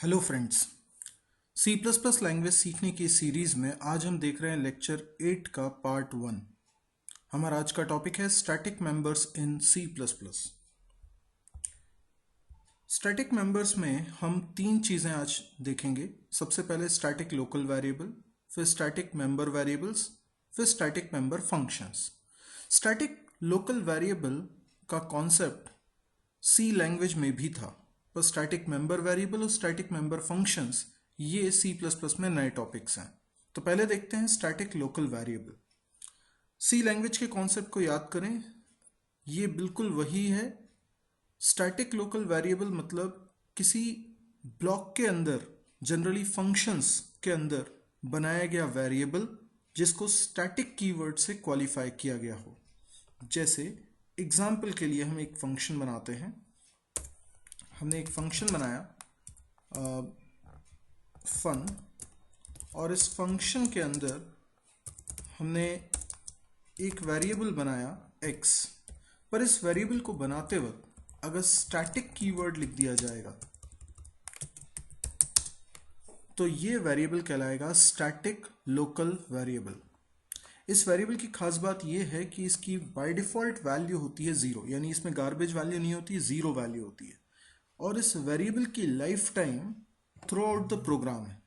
Hello friends. C plus plus language सीखने की series में आज हम देख रहे हैं लेक्चर 8 का पार्ट 1। हमारा आज का टॉपिक है static members in C plus plus. Static members में हम तीन चीज़ें आज देखेंगे। सबसे पहले स्टैटिक लोकल वेरिएबल, फिर स्टैटिक मेंबर वेरिएबल्स, फिर static member functions. Static local variable का कॉन्सेप्ट सी लैंग्वेज में भी था, पर स्टैटिक मेंबर वेरिएबल और स्टैटिक मेंबर फंक्शंस ये सी प्लस प्लस में नए टॉपिक्स हैं। तो पहले देखते हैं स्टैटिक लोकल वेरिएबल। सी लैंग्वेज के कॉन्सेप्ट को याद करें, ये बिल्कुल वही है। स्टैटिक लोकल वेरिएबल मतलब किसी ब्लॉक के अंदर, जनरली फंक्शंस के अंदर बनाया गया वेरिएबल जिसको स्टैटिक कीवर्ड से क्वालिफाई किया गया हो। जैसे एग्जाम्पल के लिए हम एक फंक्शन बनाते हैं। हमने एक फंक्शन बनाया फन, और इस फंक्शन के अंदर हमने एक वेरिएबल बनाया x। पर इस वेरिएबल को बनाते वक्त अगर स्टैटिक कीवर्ड लिख दिया जाएगा तो ये वेरिएबल कहलाएगा स्टैटिक लोकल वेरिएबल। इस वेरिएबल की खास बात यह है कि इसकी बाय डिफ़ॉल्ट वैल्यू होती है 0, यानी इसमें गार्बेज वैल्यू नहीं होती, 0 वैल्यू होती है। और इस वेरिएबल की life time throughout the program है।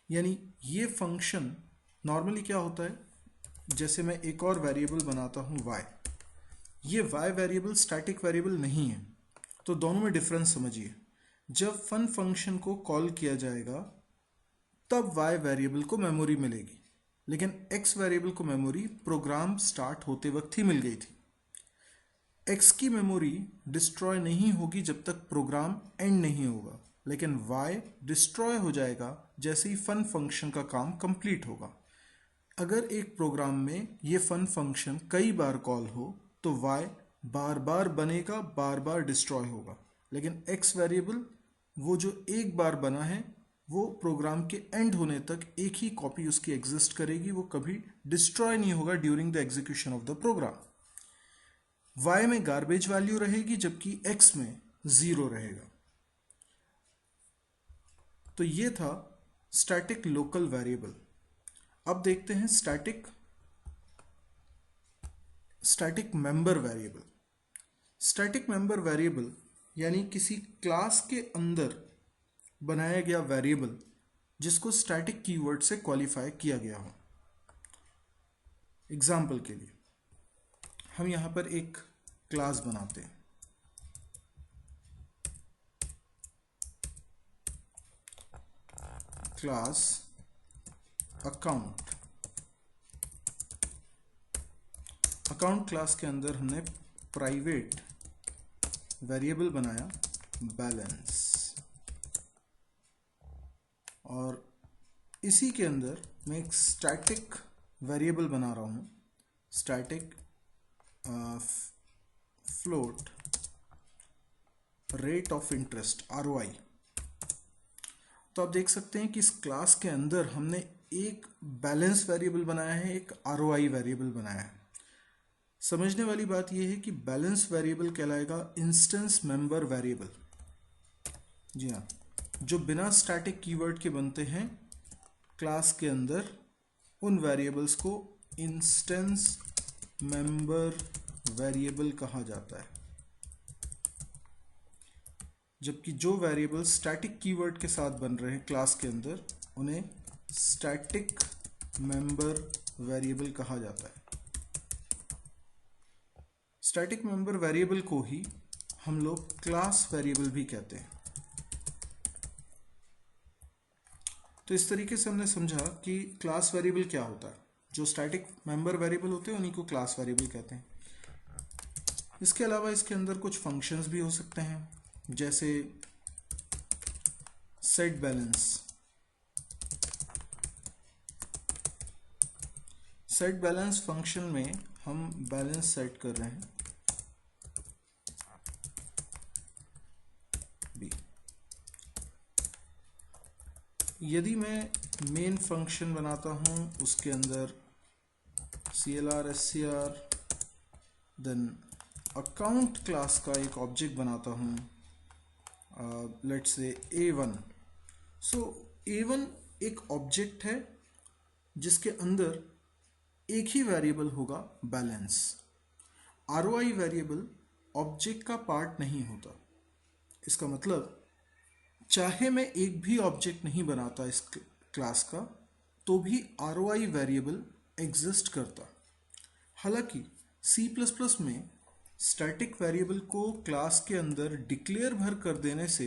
यानी ये फंक्शन नॉर्मली क्या होता है, जैसे मैं एक और वेरिएबल बनाता हूँ y, ये y वेरिएबल स्टैटिक वेरिएबल नहीं है। तो दोनों में डिफरेंस समझिए। जब फन फंक्शन को कॉल किया जाएगा तब y वेरिएबल को मेमोरी मिलेगी, लेकिन x वेरिएबल को मेमोरी प्रोग्राम स्टार्ट होते वक्त ही मिल गई थी। x की मेमोरी डिस्ट्रॉय नहीं होगी जब तक प्रोग्राम एंड नहीं होगा, लेकिन y डिस्ट्रॉय हो जाएगा जैसे ही फन फंक्शन का काम कंप्लीट होगा। अगर एक प्रोग्राम में ये फन फंक्शन कई बार कॉल हो तो y बार बार बनेगा, बार बार डिस्ट्रॉय होगा। लेकिन x वेरिएबल वो जो एक बार बना है वो प्रोग्राम के एंड होने तक एक ही कॉपी उसकी एग्जिस्ट करेगी, वो कभी डिस्ट्रॉय नहीं होगा during the execution of the program. y में गार्बेज वैल्यू रहेगी जबकि x में 0 रहेगा। तो ये था स्टैटिक लोकल वेरिएबल। अब देखते हैं static member variable. Static member variable यानी किसी क्लास के अंदर बनाया गया वेरिएबल जिसको स्टैटिक कीवर्ड से क्वालिफाई किया गया हो। एग्जाम्पल के लिए हम यहाँ पर एक क्लास बनाते हैं। क्लास अकाउंट क्लास के अंदर हमने प्राइवेट वेरिएबल बनाया बैलेंस, और इसी के अंदर मैं एक स्टैटिक वेरिएबल बना रहा हूँ, static float rate of interest ROI। तो आप देख सकते हैं कि इस क्लास के अंदर हमने एक बैलेंस वेरिएबल बनाया है, एक ROI वेरिएबल बनाया है। समझने वाली बात यह है कि बैलेंस वेरिएबल कहलाएगा इंस्टेंस मेंबर वेरिएबल। जी हाँ, जो बिना स्टैटिक कीवर्ड के बनते हैं क्लास के अंदर, उन वेरिएबल्स को इंस्टेंस मेंबर वेरिएबल कहा जाता है। जबकि जो वेरिएबल स्टैटिक कीवर्ड के साथ बन रहे हैं क्लास के अंदर, उन्हें स्टैटिक मेंबर वेरिएबल कहा जाता है। स्टैटिक मेंबर वेरिएबल को ही हम लोग क्लास वेरिएबल भी कहते हैं। तो इस तरीके से हमने समझा कि क्लास वेरिएबल क्या होता है। जो स्टैटिक मेंबर वेरिएबल होते हैं उन्हीं को क्लास वेरिएबल कहते हैं। इसके अलावा इसके अंदर कुछ फंक्शंस भी हो सकते हैं, जैसे set balance. Set balance function में हम बैलेंस सेट कर रहे हैं B। यदि मैं मेन फंक्शन बनाता हूं, उसके अंदर CLR SCR, then account class का एक ऑब्जेक्ट बनाता हूं, let's say A1, so A1 एक ऑब्जेक्ट है जिसके अंदर एक ही वेरिएबल होगा बैलेंस। ROI वेरिएबल ऑब्जेक्ट का पार्ट नहीं होता। इसका मतलब चाहे मैं एक भी ऑब्जेक्ट नहीं बनाता इस क्लास का तो भी ROI वेरिएबल एग्जिस्ट करता। हालांकि C++ में स्टैटिक वेरिएबल को क्लास के अंदर डिक्लेयर भर कर देने से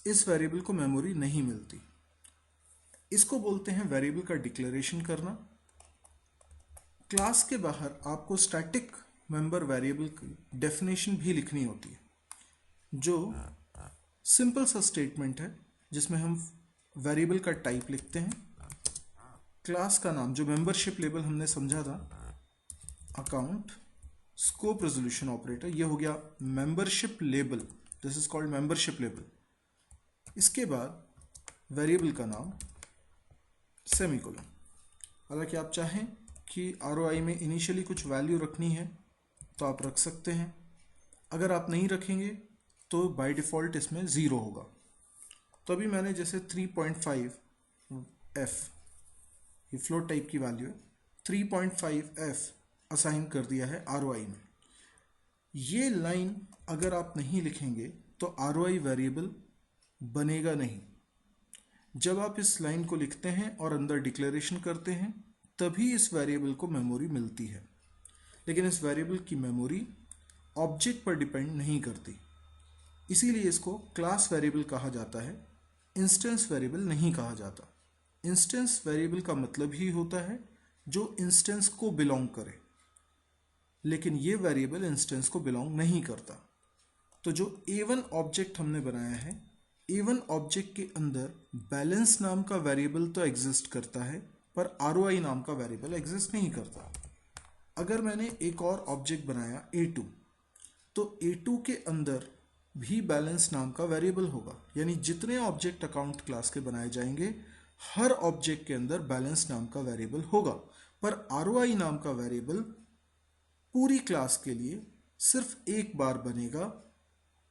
इस वेरिएबल को मेमोरी नहीं मिलती। इसको बोलते हैं वेरिएबल का डिक्लेरेशन करना। क्लास के बाहर आपको स्टैटिक मेंबर वेरिएबल की डेफिनेशन भी लिखनी होती है, जो सिंपल सा स्टेटमेंट है जिसमें हम वेरिएबल का टाइप लिखते हैं, क्लास का नाम जो मेंबरशिप लेबल हमने समझा था, अकाउंट, स्कोप रेजोल्यूशन ऑपरेटर, ये हो गया membership label, this is called membership label. इसके बाद वेरिएबल का नाम, सेमीकोलन। हालांकि आप चाहें कि ROI में इनिशियली कुछ वैल्यू रखनी है तो आप रख सकते हैं, अगर आप नहीं रखेंगे तो बाय डिफ़ॉल्ट इसमें 0 होगा। तो अभी मैंने जैसे 3.5f, ये फ्लोट टाइप की वैल्यू है, 3.5f असाइन कर दिया है ROI में। ये लाइन अगर आप नहीं लिखेंगे तो ROI वेरिएबल बनेगा नहीं। जब आप इस लाइन को लिखते हैं और अंदर डिक्लेरेशन करते हैं तभी इस वेरिएबल को मेमोरी मिलती है, लेकिन इस वेरिएबल की मेमोरी ऑब्जेक्ट पर डिपेंड नहीं करती। इसीलिए इसको क्लास वेरिएबल कहा जाता है, इंस्टेंस वेरिएबल नहीं कहा जाता। इंस्टेंस वेरिएबल का मतलब ही होता है जो इंस्टेंस को बिलोंग करे, लेकिन ये वेरिएबल इंस्टेंस को बिलोंग नहीं करता। तो जो A1 ऑब्जेक्ट हमने बनाया है, A1 ऑब्जेक्ट के अंदर बैलेंस नाम का वेरिएबल तो एग्जिस्ट करता है पर ROI नाम का वेरिएबल एग्जिस्ट नहीं करता। अगर मैंने एक और ऑब्जेक्ट बनाया A2, तो A2 के अंदर भी बैलेंस नाम का वेरिएबल होगा, यानी जितने ऑब्जेक्ट अकाउंट क्लास के बनाए जाएंगे हर ऑब्जेक्ट के अंदर बैलेंस नाम का वेरिएबल होगा, पर ROI नाम का वेरिएबल पूरी क्लास के लिए सिर्फ एक बार बनेगा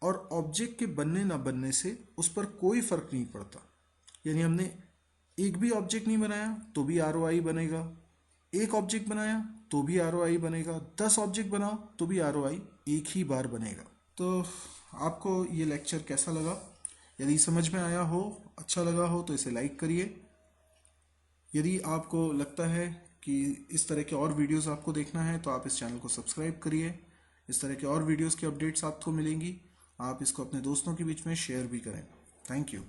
और ऑब्जेक्ट के बनने ना बनने से उस पर कोई फर्क नहीं पड़ता। यानी हमने एक भी ऑब्जेक्ट नहीं बनाया तो भी ROI बनेगा, एक ऑब्जेक्ट बनाया तो भी ROI बनेगा, 10 ऑब्जेक्ट बनाओ तो भी ROI एक ही बार बनेगा। तो आपको ये लेक्चर कैसा लगा? यदि समझ में आया हो, अच्छा लगा हो तो इसे लाइक करिए। यदि आपको लगता है कि इस तरह के और वीडियोस आपको देखना है तो आप इस चैनल को सब्सक्राइब करिए। इस तरह के और वीडियोस की अपडेट्स आपको मिलेंगी। आप इसको अपने दोस्तों के बीच में शेयर भी करें। Thank you.